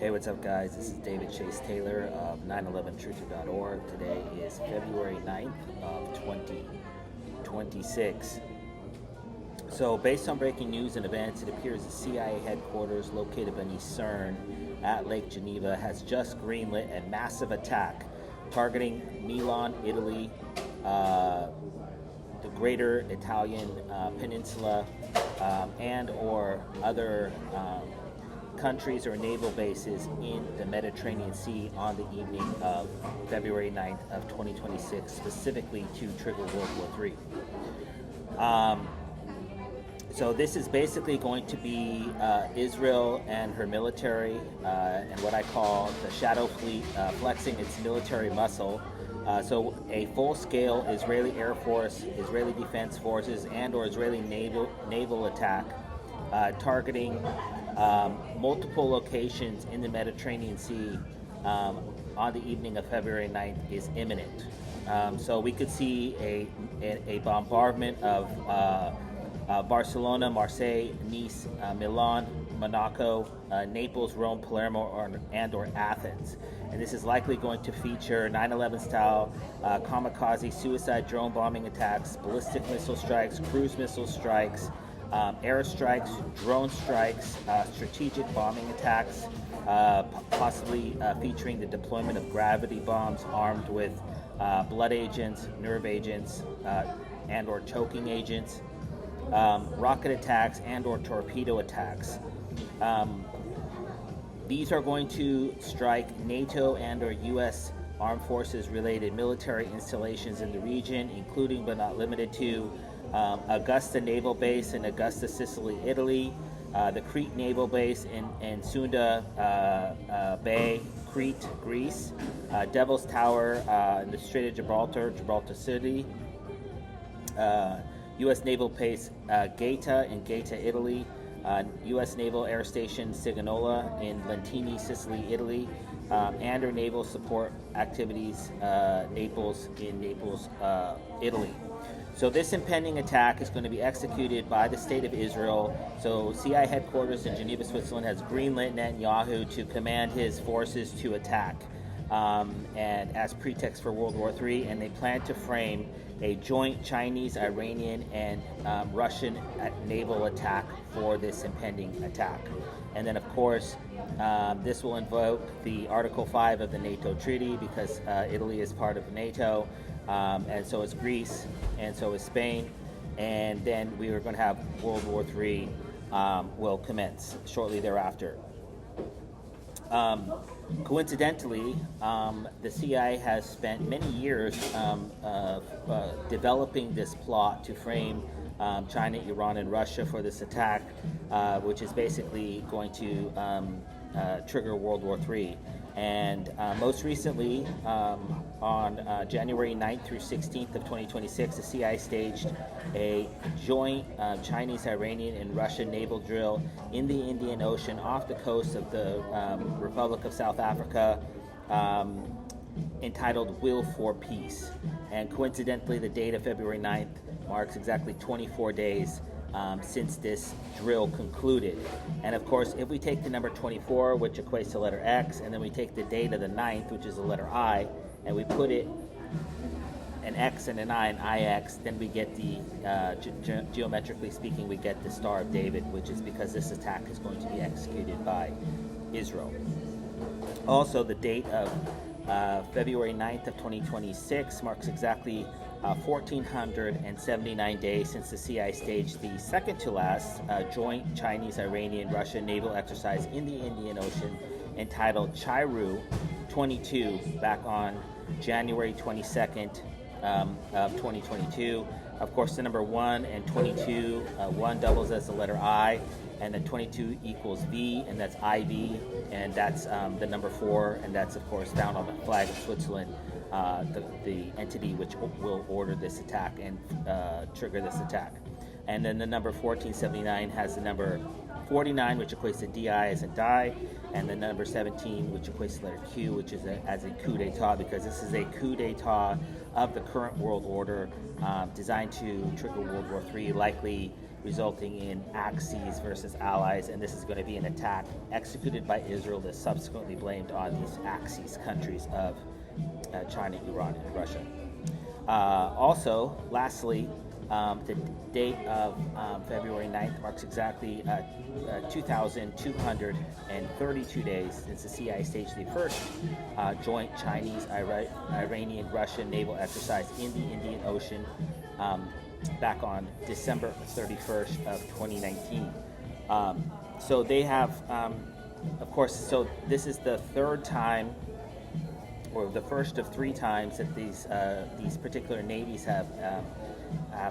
Hey, what's up, guys? This is David Chase Taylor of 911truther.org. Today is February 9th of 2026. So, based on breaking news and events, it appears the CIA headquarters located beneath CERN at Lake Geneva has just greenlit a massive attack targeting Milan, Italy, the greater Italian peninsula, and or other countries or naval bases in the Mediterranean Sea on the evening of February 9th of 2026, specifically to trigger World War III. So this is basically going to be Israel and her military, and what I call the shadow fleet flexing its military muscle. So a full-scale Israeli Air Force, Israeli Defense Forces, and or Israeli naval attack targeting multiple locations in the Mediterranean Sea on the evening of February 9th is imminent. So we could see a bombardment of Barcelona, Marseille, Nice, Milan, Monaco, Naples, Rome, Palermo, and or Athens. And this is likely going to feature 9/11 style kamikaze suicide drone bombing attacks, ballistic missile strikes, cruise missile strikes, air strikes, drone strikes, strategic bombing attacks, possibly featuring the deployment of gravity bombs armed with blood agents, nerve agents, and or choking agents, rocket attacks and or torpedo attacks. These are going to strike NATO and or U.S. Armed Forces related military installations in the region, including but not limited to Augusta Naval Base in Augusta, Sicily, Italy, the Crete Naval Base in Sunda Bay, Crete, Greece, Devil's Tower in the Strait of Gibraltar, Gibraltar City, U.S. Naval Base Gaeta in Gaeta, Italy, U.S. Naval Air Station Siganola in Lentini, Sicily, Italy, and or naval support activities Naples in Naples, Italy. So this impending attack is going to be executed by the State of Israel. So CIA headquarters in Geneva, Switzerland has greenlit Netanyahu to command his forces to attack, and as pretext for World War III, and they plan to frame a joint Chinese, Iranian, and Russian naval attack for this impending attack. And then, of course, this will invoke the Article 5 of the NATO treaty because Italy is part of NATO, and so is Greece, and so is Spain. And then we are going to have World War III will commence shortly thereafter. Coincidentally, the CIA has spent many years developing this plot to frame China, Iran, and Russia for this attack, which is basically going to trigger World War III. And most recently, on January 9th through 16th of 2026, the CIA staged a joint Chinese, Iranian, and Russian naval drill in the Indian Ocean off the coast of the Republic of South Africa, entitled Will for Peace. And coincidentally, the date of February 9th marks exactly 24 days since this drill concluded. And of course, if we take the number 24, which equates to letter X, and then we take the date of the 9th, which is the letter I, and we put it an X and an I and IX, then we get the, geometrically speaking, we get the Star of David, which is because this attack is going to be executed by Israel. Also, the date of February 9th of 2026 marks exactly 1,479 days since the CIA staged the second to last joint Chinese, Iranian, Russian naval exercise in the Indian Ocean entitled Chiru 22 back on January 22nd of 2022. Of course, the number 1 and 22, 1 doubles as the letter I, and then 22 equals V, and that's IV, and that's the number 4, and that's, of course, found on the flag of Switzerland, the entity which will order this attack and trigger this attack. And then the number 1479 has the number 49, which equates to DI as in die, and the number 17, which equates to the letter Q, which is as a coup d'etat, because this is a coup d'etat of the current world order designed to trigger World War III, likely resulting in Axis versus Allies, and this is going to be an attack executed by Israel that's subsequently blamed on these Axis countries of China, Iran, and Russia. Also, lastly, the date of February 9th marks exactly 2,232 days since the CIA staged the first joint Chinese, Iranian, Russian naval exercise in the Indian Ocean back on December 31st of 2019. So they have, of course, so this is the third time, or the first of three times that these particular navies have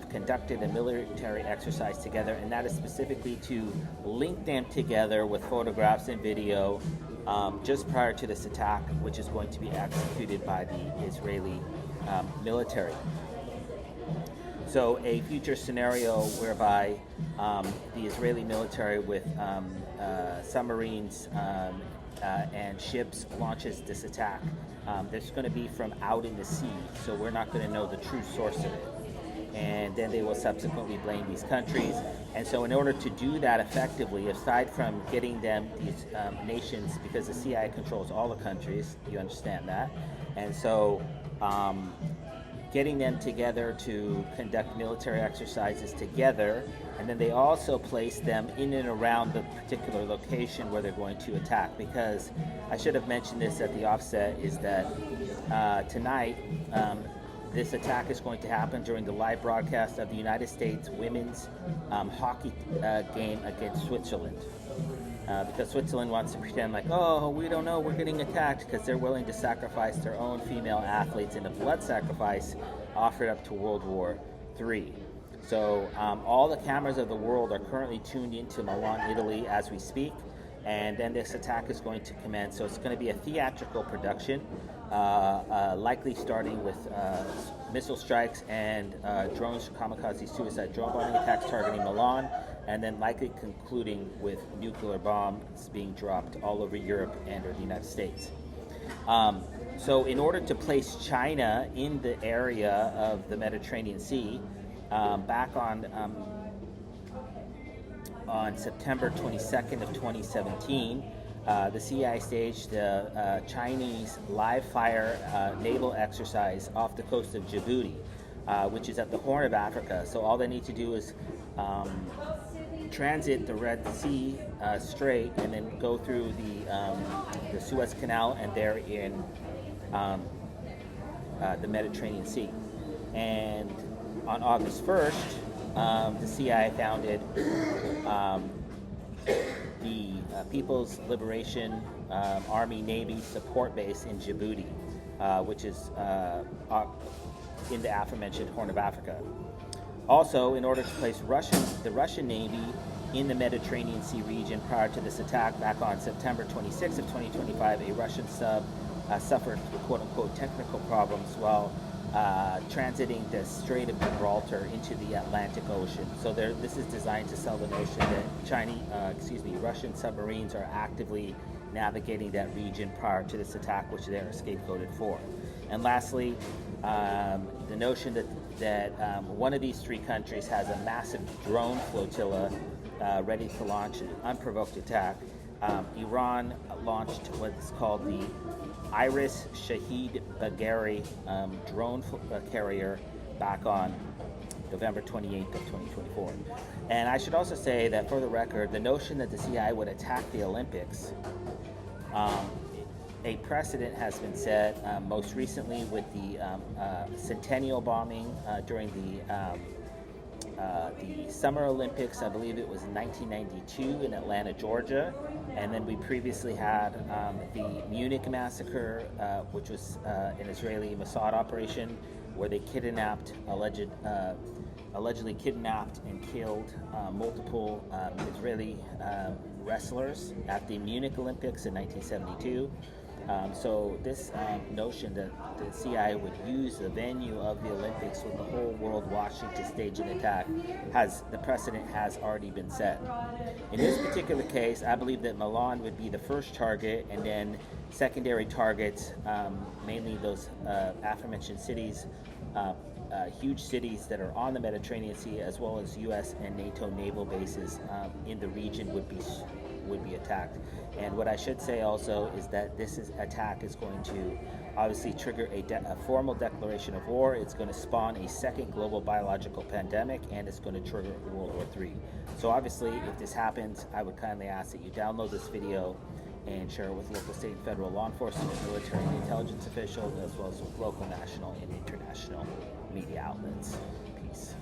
conducted a military exercise together, and that is specifically to link them together with photographs and video just prior to this attack, which is going to be executed by the Israeli military. So a future scenario whereby the Israeli military with submarines and ships launches this attack, there's going to be from out in the sea, so we're not going to know the true source of it. And then they will subsequently blame these countries. And so in order to do that effectively, aside from getting them, these nations, because the CIA controls all the countries, you understand that, and so getting them together to conduct military exercises together, and then they also place them in and around the particular location where they're going to attack. Because I should have mentioned this at the offset, is that tonight this attack is going to happen during the live broadcast of the United States women's hockey game against Switzerland. Because Switzerland wants to pretend like, oh, we don't know, we're getting attacked, because they're willing to sacrifice their own female athletes in a blood sacrifice offered up to World War III. So all the cameras of the world are currently tuned into Milan, Italy as we speak, and then this attack is going to commence. So it's going to be a theatrical production, likely starting with missile strikes and drones, kamikaze suicide drone bombing attacks targeting Milan, and then likely concluding with nuclear bombs being dropped all over Europe and or the United States. So in order to place China in the area of the Mediterranean Sea, back on September 22nd of 2017, the CIA staged a Chinese live-fire naval exercise off the coast of Djibouti, which is at the Horn of Africa. So all they need to do is transit the Red Sea Strait and then go through the Suez Canal, and they're in the Mediterranean Sea. And on August 1st, the CIA founded the People's Liberation Army Navy support base in Djibouti, which is in the aforementioned Horn of Africa. Also, in order to place the Russian Navy in the Mediterranean Sea region prior to this attack, back on September 26th of 2025, a Russian sub suffered quote-unquote technical problems while transiting the Strait of Gibraltar into the Atlantic Ocean. So this is designed to sell the notion that Russian submarines are actively navigating that region prior to this attack, which they're scapegoated for. And lastly, the notion that one of these three countries has a massive drone flotilla ready to launch an unprovoked attack. Iran launched what's called the Iris Shahid Bagheri drone carrier back on November 28th of 2024. And I should also say that, for the record, the notion that the CIA would attack the Olympics, a precedent has been set most recently with the Centennial bombing during the Summer Olympics. I believe it was in 1992 in Atlanta, Georgia. And then we previously had the Munich massacre, which was an Israeli Mossad operation where they allegedly kidnapped and killed multiple Israeli wrestlers at the Munich Olympics in 1972. So this notion that the CIA would use the venue of the Olympics with the whole world watching to stage an attack, the precedent has already been set. In this particular case, I believe that Milan would be the first target, and then secondary targets, mainly those aforementioned cities, huge cities that are on the Mediterranean Sea, as well as U.S. and NATO naval bases in the region would be attacked. And what I should say also is that attack is going to obviously trigger a formal declaration of war. It's going to spawn a second global biological pandemic, and it's going to trigger World War III. So obviously, if this happens, I would kindly ask that you download this video and share it with local, state, and federal law enforcement, military, and intelligence officials, as well as with local, national, and international media outlets. Peace.